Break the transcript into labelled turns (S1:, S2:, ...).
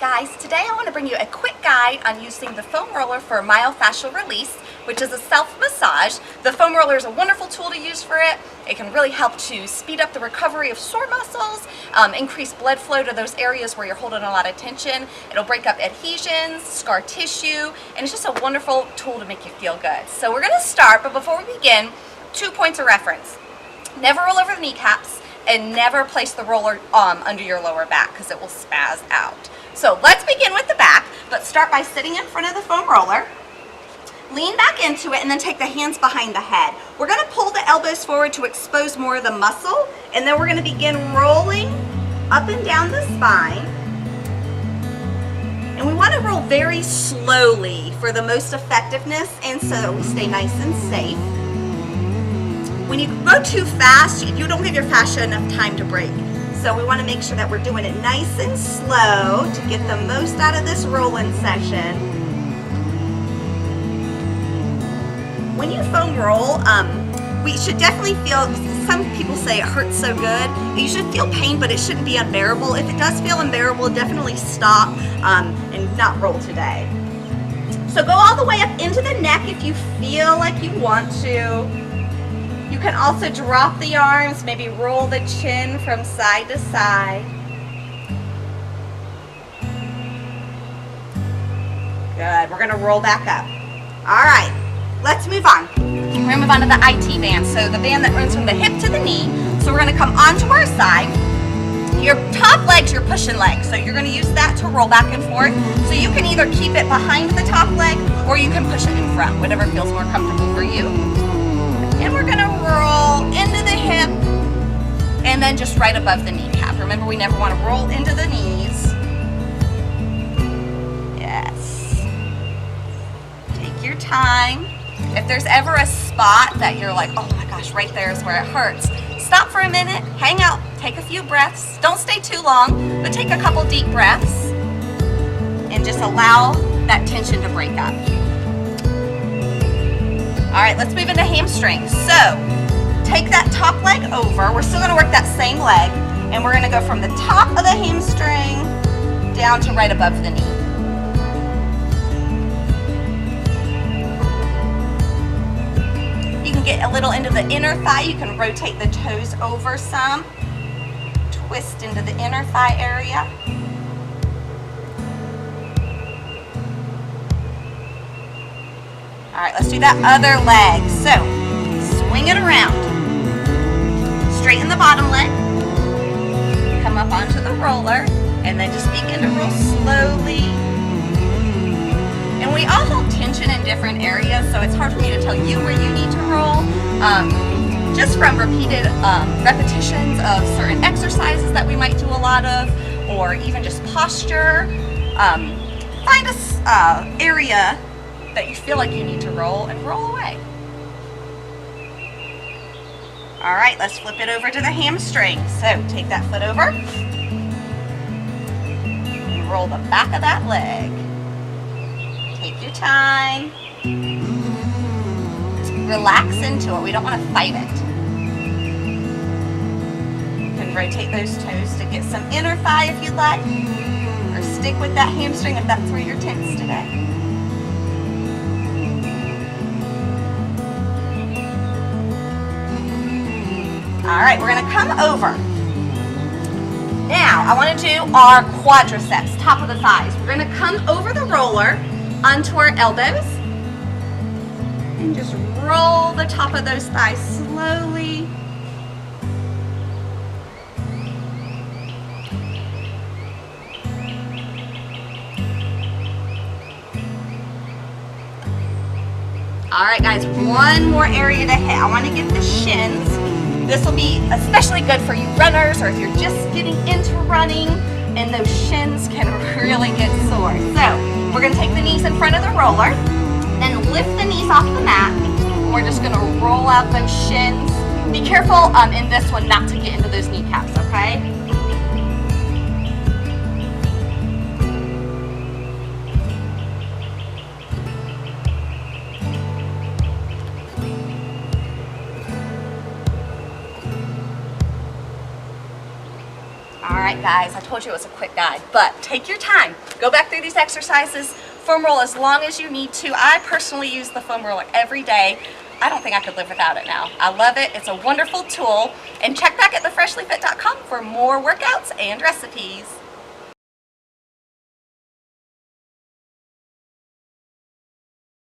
S1: guys, today I want to bring you a quick guide on using the foam roller for myofascial release, which is a self-massage. The foam roller is a wonderful tool to use for it. It can really help to speed up the recovery of sore muscles, increase blood flow to those areas where you're holding a lot of tension. It'll break up adhesions, scar tissue, and it's just a wonderful tool to make you feel good. So we're going to start, but before we begin, 2 points of reference. Never roll over the kneecaps, and never place the roller under your lower back because it will spaz out. So let's begin with the back, but start by sitting in front of the foam roller. Lean back into it and then take the hands behind the head. We're going to pull the elbows forward to expose more of the muscle, and then we're going to begin rolling up and down the spine. And we want to roll very slowly for the most effectiveness and so that we stay nice and safe. When you go too fast, you don't give your fascia enough time to break. So we want to make sure that we're doing it nice and slow to get the most out of this rolling session. When you foam roll, we should definitely feel, some people say it hurts so good. You should feel pain, but it shouldn't be unbearable. If it does feel unbearable, definitely stop and not roll today. So go all the way up into the neck if you feel like you want to. You can also drop the arms, maybe roll the chin from side to side. Good, we're gonna roll back up. All right, let's move on. We're gonna move on to the IT band. So the band that runs from the hip to the knee. So we're gonna come onto our side. Your top leg's your pushing leg, so you're gonna use that to roll back and forth. So you can either keep it behind the top leg or you can push it in front, whatever feels more comfortable for you. And we're gonna roll into the hip and then just right above the kneecap. Remember, we never wanna roll into the knees. Yes. Take your time. If there's ever a spot that you're like, oh my gosh, right there is where it hurts, stop for a minute, hang out, take a few breaths. Don't stay too long, but take a couple deep breaths and just allow that tension to break up. All right, let's move into hamstrings. So take that top leg over. We're still gonna work that same leg, and we're gonna go from the top of the hamstring down to right above the knee. You can get a little into the inner thigh. You can rotate the toes over some, twist into the inner thigh area. All right, let's do that other leg. So, swing it around. Straighten the bottom leg. Come up onto the roller, and then just begin to roll slowly. And we all hold tension in different areas, so it's hard for me to tell you where you need to roll. Just from repeated repetitions of certain exercises that we might do a lot of, or even just posture. Find a area that you feel like you need to roll and roll away. All right, let's flip it over to the hamstring. So take that foot over and roll the back of that leg. Take your time. Relax into it. We don't want to fight it. You can rotate those toes to get some inner thigh if you'd like, or stick with that hamstring if that's where you're tense today. All right, we're gonna come over. Now, I wanna do our quadriceps, top of the thighs. We're gonna come over the roller onto our elbows and just roll the top of those thighs slowly. All right, guys, one more area to hit. I wanna get the shins. This will be especially good for you runners, or if you're just getting into running and those shins can really get sore. So we're gonna take the knees in front of the roller, then lift the knees off the mat. We're just gonna roll out those shins. Be careful in this one not to get into those kneecaps, okay? All right. right, guys, I told you it was a quick guide, but take your time. Go back through these exercises. Foam roll as long as you need to. I personally use the foam roller every day. I don't think I could live without it now. I love it. It's a wonderful tool. And check back at thefreshlyfit.com for more workouts and recipes.